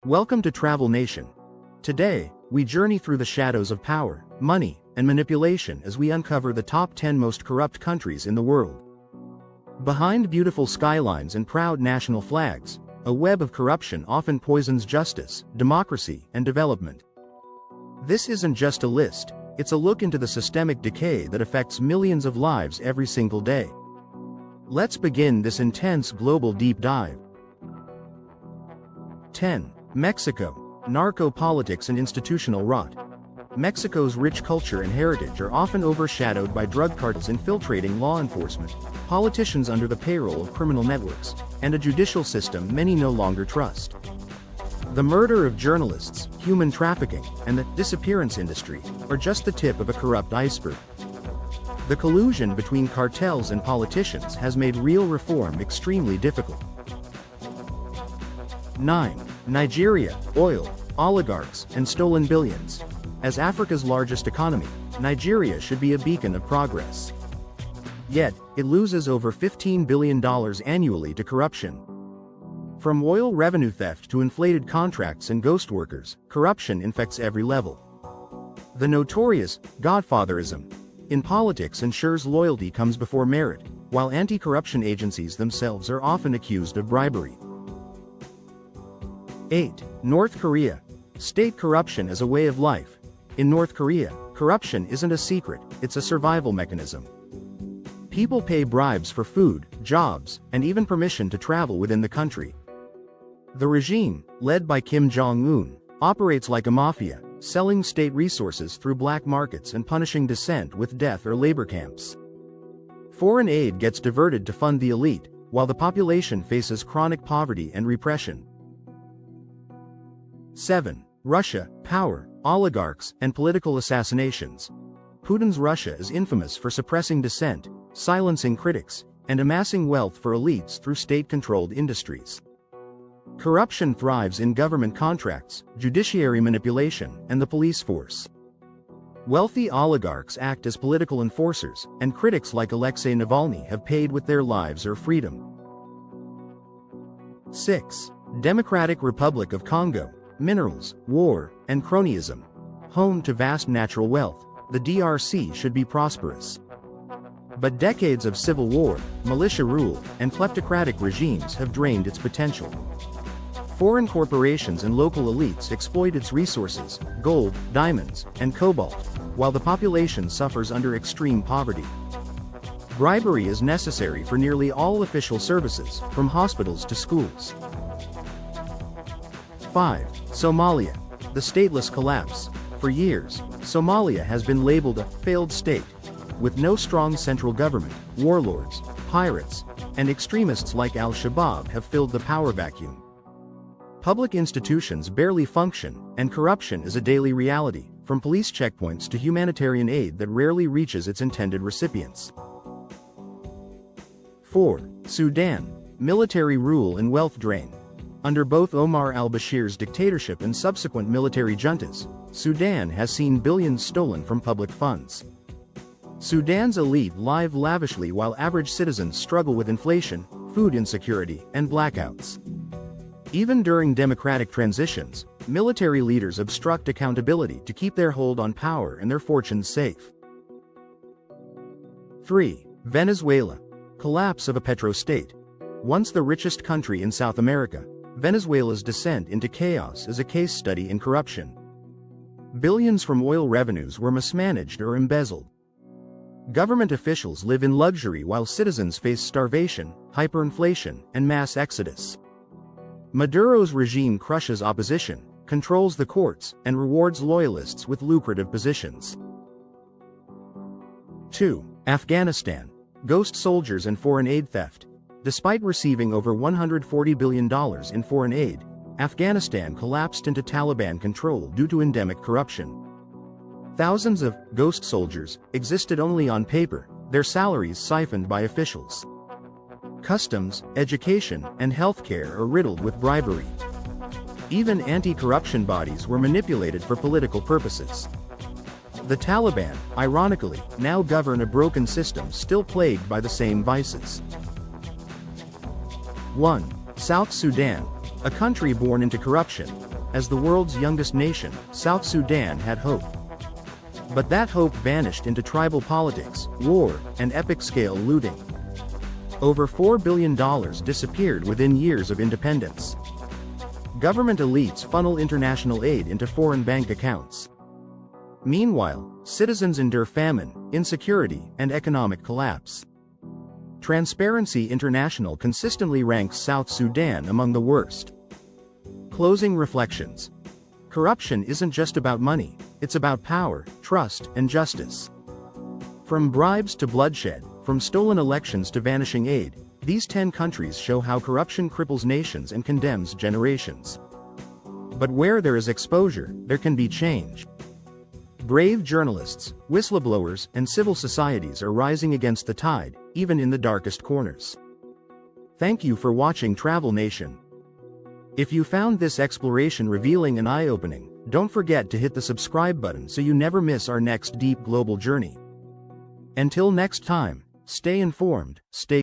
Welcome to Travel Nation. Today, we journey through the shadows of power, money, and manipulation as we uncover the top 10 most corrupt countries in the world. Behind beautiful skylines and proud national flags, a web of corruption often poisons justice, democracy, and development. This isn't just a list, it's a look into the systemic decay that affects millions of lives every single day. Let's begin this intense global deep dive. 10. Mexico. Narco-politics and institutional rot. Mexico's rich culture and heritage are often overshadowed by drug cartels infiltrating law enforcement, politicians under the payroll of criminal networks, and a judicial system many no longer trust. The murder of journalists, human trafficking, and the disappearance industry are just the tip of a corrupt iceberg. The collusion between cartels and politicians has made real reform extremely difficult. 9. Nigeria. Oil, oligarchs, and stolen billions. As Africa's largest economy, Nigeria should be a beacon of progress. Yet, it loses over $15 billion annually to corruption. From oil revenue theft to inflated contracts and ghost workers, corruption infects every level. The notorious godfatherism in politics ensures loyalty comes before merit, while anti-corruption agencies themselves are often accused of bribery. 8. North Korea. State corruption as a way of life. In North Korea, corruption isn't a secret, it's a survival mechanism. People pay bribes for food, jobs, and even permission to travel within the country. The regime, led by Kim Jong-un, operates like a mafia, selling state resources through black markets and punishing dissent with death or labor camps. Foreign aid gets diverted to fund the elite, while the population faces chronic poverty and repression. 7. Russia. Power, oligarchs, and political assassinations. Putin's Russia is infamous for suppressing dissent, silencing critics, and amassing wealth for elites through state-controlled industries. Corruption thrives in government contracts, judiciary manipulation, and the police force. Wealthy oligarchs act as political enforcers, and critics like Alexei Navalny have paid with their lives or freedom. 6. Democratic Republic of Congo. Minerals, war, and cronyism. Home to vast natural wealth, the DRC should be prosperous. But decades of civil war, militia rule, and kleptocratic regimes have drained its potential. Foreign corporations and local elites exploit its resources, gold, diamonds, and cobalt, while the population suffers under extreme poverty. Bribery is necessary for nearly all official services, from hospitals to schools. 5. Somalia. The stateless collapse. For years, Somalia has been labeled a failed state. With no strong central government, warlords, pirates, and extremists like al-Shabaab have filled the power vacuum. Public institutions barely function, and corruption is a daily reality, from police checkpoints to humanitarian aid that rarely reaches its intended recipients. 4. Sudan. Military rule and wealth drain. Under both Omar al-Bashir's dictatorship and subsequent military juntas, Sudan has seen billions stolen from public funds. Sudan's elite live lavishly while average citizens struggle with inflation, food insecurity, and blackouts. Even during democratic transitions, military leaders obstruct accountability to keep their hold on power and their fortunes safe. 3. Venezuela. Collapse of a petrostate. Once the richest country in South America, Venezuela's descent into chaos is a case study in corruption. Billions from oil revenues were mismanaged or embezzled. Government officials live in luxury while citizens face starvation, hyperinflation, and mass exodus. Maduro's regime crushes opposition, controls the courts, and rewards loyalists with lucrative positions. 2. Afghanistan. Ghost soldiers and foreign aid theft. Despite receiving over $140 billion in foreign aid, Afghanistan collapsed into Taliban control due to endemic corruption. Thousands of ghost soldiers existed only on paper, their salaries siphoned by officials. Customs, education, and healthcare are riddled with bribery. Even anti-corruption bodies were manipulated for political purposes. The Taliban, ironically, now govern a broken system still plagued by the same vices. 1. South Sudan. A country born into corruption, As the world's youngest nation, South Sudan had hope. But that hope vanished into tribal politics, war, and epic-scale looting. Over $4 billion disappeared within years of independence. Government elites funnel international aid into foreign bank accounts. Meanwhile, citizens endure famine, insecurity, and economic collapse. Transparency International consistently ranks South Sudan among the worst. Closing reflections. Corruption isn't just about money, it's about power, trust, and justice. From bribes to bloodshed, from stolen elections to vanishing aid, these 10 countries show how corruption cripples nations and condemns generations. But where there is exposure, there can be change. Brave journalists, whistleblowers, and civil societies are rising against the tide, even in the darkest corners. Thank you for watching Travel Nation. If you found this exploration revealing and eye-opening, don't forget to hit the subscribe button so you never miss our next deep global journey. Until next time, stay informed, stay